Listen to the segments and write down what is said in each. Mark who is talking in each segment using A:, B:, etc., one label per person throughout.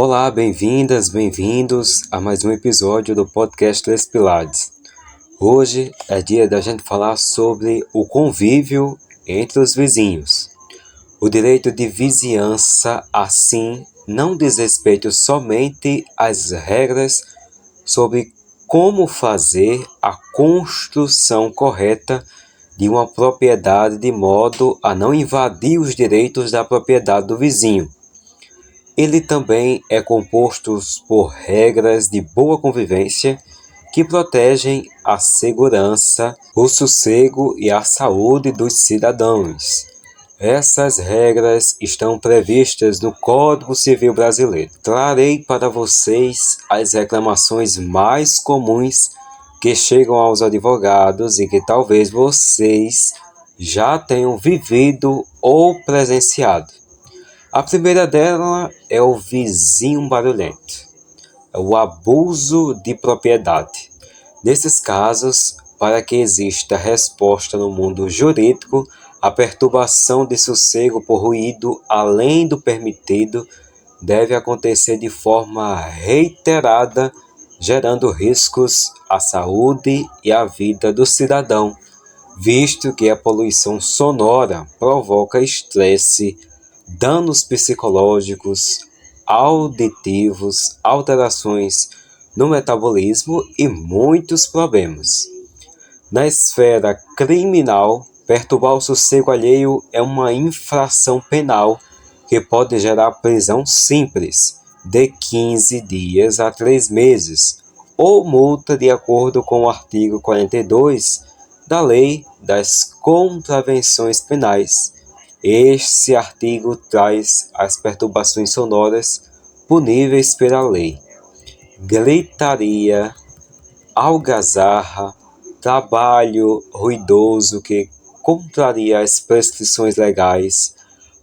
A: Olá, bem-vindas, bem-vindos a mais um episódio do podcast Les Pilares. Hoje é dia da gente falar sobre o convívio entre os vizinhos. O direito de vizinhança, assim, não diz respeito somente às regras sobre como fazer a construção correta de uma propriedade de modo a não invadir os direitos da propriedade do vizinho. Ele também é composto por regras de boa convivência que protegem a segurança, o sossego e a saúde dos cidadãos. Essas regras estão previstas no Código Civil Brasileiro. Trarei para vocês as reclamações mais comuns que chegam aos advogados e que talvez vocês já tenham vivido ou presenciado. A primeira dela é o vizinho barulhento, o abuso de propriedade. Nesses casos, para que exista resposta no mundo jurídico, a perturbação de sossego por ruído além do permitido deve acontecer de forma reiterada, gerando riscos à saúde e à vida do cidadão, visto que a poluição sonora provoca estresse, danos psicológicos, auditivos, alterações no metabolismo e muitos problemas. Na esfera criminal, perturbar o sossego alheio é uma infração penal que pode gerar prisão simples de 15 dias a 3 meses ou multa de acordo com o artigo 42 da Lei das Contravenções Penais. Este artigo traz as perturbações sonoras puníveis pela lei: gritaria, algazarra, trabalho ruidoso que contraria as prescrições legais,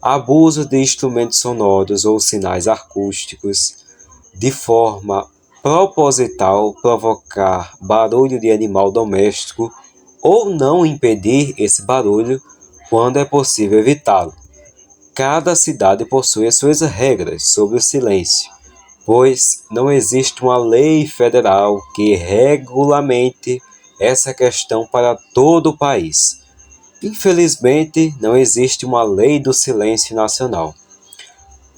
A: abuso de instrumentos sonoros ou sinais acústicos, de forma proposital provocar barulho de animal doméstico ou não impedir esse barulho quando é possível evitá-lo. Cada cidade possui as suas regras sobre o silêncio, pois não existe uma lei federal que regulamente essa questão para todo o país. Infelizmente, não existe uma lei do silêncio nacional.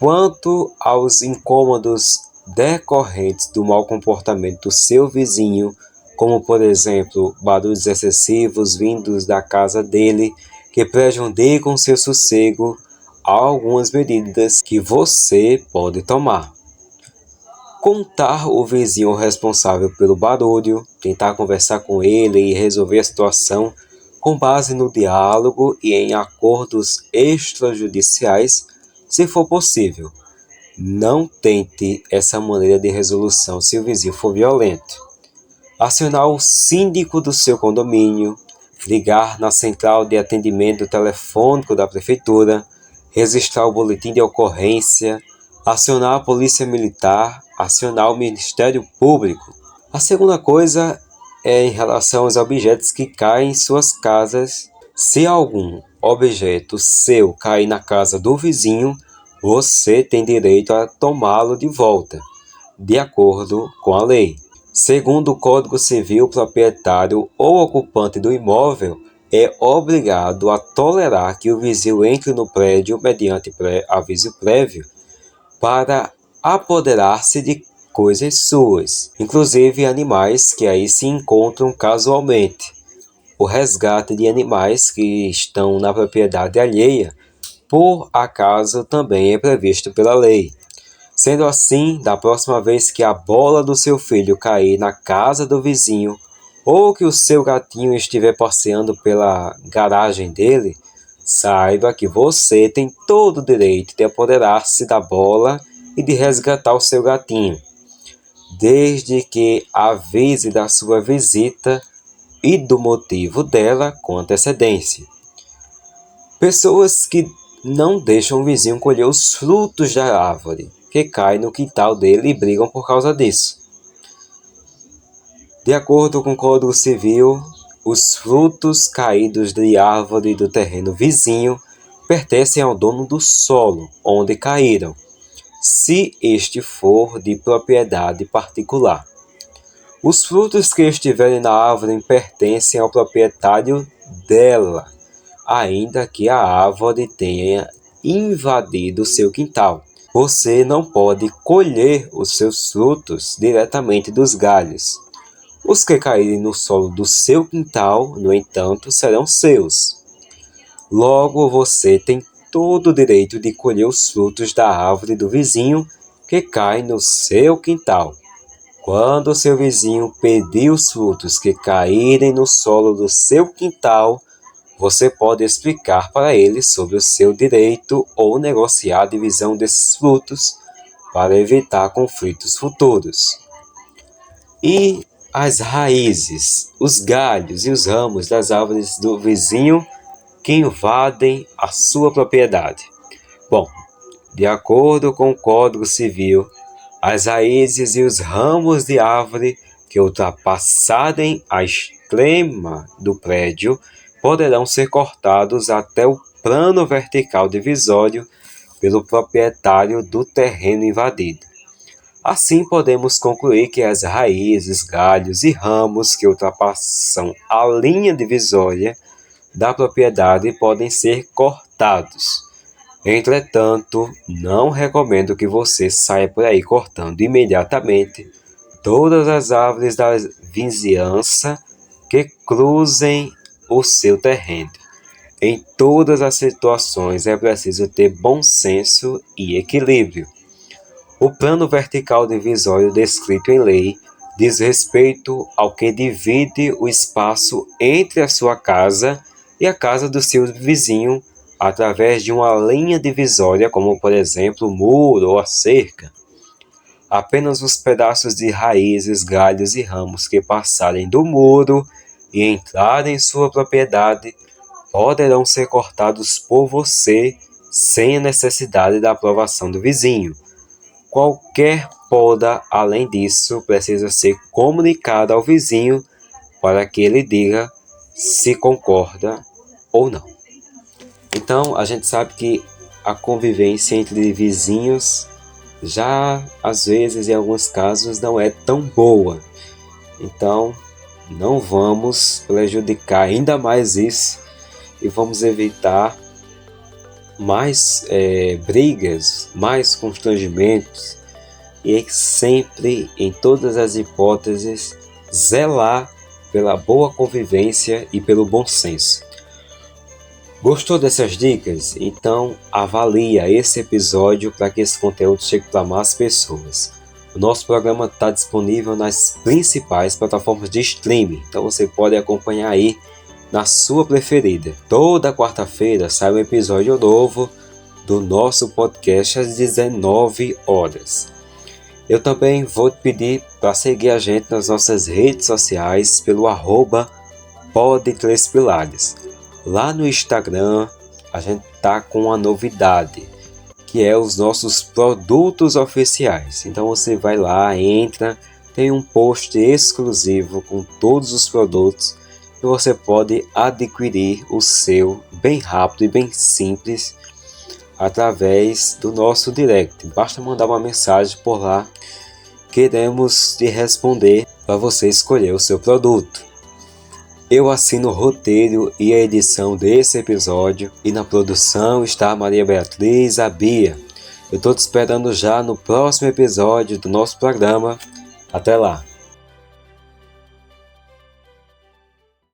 A: Quanto aos incômodos decorrentes do mau comportamento do seu vizinho, como por exemplo, barulhos excessivos vindos da casa dele, que prejudicam seu sossego, há algumas medidas que você pode tomar. Contar o vizinho responsável pelo barulho, tentar conversar com ele e resolver a situação com base no diálogo e em acordos extrajudiciais, se for possível. Não tente essa maneira de resolução se o vizinho for violento. Acionar o síndico do seu condomínio, ligar na central de atendimento telefônico da prefeitura, registrar o boletim de ocorrência, acionar a polícia militar, acionar o Ministério Público. A segunda coisa é em relação aos objetos que caem em suas casas. Se algum objeto seu cair na casa do vizinho, você tem direito a tomá-lo de volta, de acordo com a lei. Segundo o Código Civil, o proprietário ou ocupante do imóvel é obrigado a tolerar que o vizinho entre no prédio mediante aviso prévio para apoderar-se de coisas suas, inclusive animais que aí se encontram casualmente. O resgate de animais que estão na propriedade alheia, por acaso, também é previsto pela lei. Sendo assim, da próxima vez que a bola do seu filho cair na casa do vizinho ou que o seu gatinho estiver passeando pela garagem dele, saiba que você tem todo o direito de apoderar-se da bola e de resgatar o seu gatinho, desde que avise da sua visita e do motivo dela com antecedência. Pessoas que não deixam o vizinho colher os frutos da árvore que cai no quintal dele e brigam por causa disso. De acordo com o Código Civil, os frutos caídos de árvore do terreno vizinho pertencem ao dono do solo onde caíram. se este for de propriedade particular. Os frutos que estiverem na árvore pertencem ao proprietário dela, ainda que a árvore tenha invadido seu quintal. Você não pode colher os seus frutos diretamente dos galhos. Os que caírem no solo do seu quintal, no entanto, serão seus. Logo, você tem todo o direito de colher os frutos da árvore do vizinho que cai no seu quintal. Quando seu vizinho pedir os frutos que caírem no solo do seu quintal, você pode explicar para ele sobre o seu direito ou negociar a divisão desses frutos para evitar conflitos futuros. E as raízes, os galhos e os ramos das árvores do vizinho que invadem a sua propriedade. Bom, de acordo com o Código Civil, as raízes e os ramos de árvore que ultrapassarem a extrema do prédio poderão ser cortados até o plano vertical divisório pelo proprietário do terreno invadido. Assim, podemos concluir que as raízes, galhos e ramos que ultrapassam a linha divisória da propriedade podem ser cortados. Entretanto, não recomendo que você saia por aí cortando imediatamente todas as árvores da vizinhança que cruzem o seu terreno. Em todas as situações é preciso ter bom senso e equilíbrio. O plano vertical divisório descrito em lei diz respeito ao que divide o espaço entre a sua casa e a casa do seu vizinho através de uma linha divisória, como por exemplo o muro ou a cerca. Apenas os pedaços de raízes, galhos e ramos que passarem do muro e entrarem em sua propriedade poderão ser cortados por você sem a necessidade da aprovação do vizinho. Qualquer poda, além disso, precisa ser comunicada ao vizinho para que ele diga se concorda ou não. Então, a gente sabe que a convivência entre vizinhos já, às vezes, em alguns casos, não é tão boa. Então, não vamos prejudicar ainda mais isso e vamos evitar mais brigas, mais constrangimentos e sempre, em todas as hipóteses, zelar pela boa convivência e pelo bom senso. Gostou dessas dicas? Então avalia esse episódio para que esse conteúdo chegue para mais pessoas. O nosso programa está disponível nas principais plataformas de streaming, então você pode acompanhar aí na sua preferida. Toda quarta-feira sai um episódio novo do nosso podcast às 19 horas. Eu também vou te pedir para seguir a gente nas nossas redes sociais pelo @pod3pilares. Lá no Instagram, a gente tá com uma novidade, que é os nossos produtos oficiais. Então você vai lá, entra, tem um post exclusivo com todos os produtos e você pode adquirir o seu bem rápido e bem simples através do nosso direct. Basta mandar uma mensagem por lá, queremos te responder para você escolher o seu produto. Eu assino o roteiro e a edição desse episódio e na produção está a Maria Beatriz, a Bia. Eu estou te esperando já no próximo episódio do nosso programa. Até lá!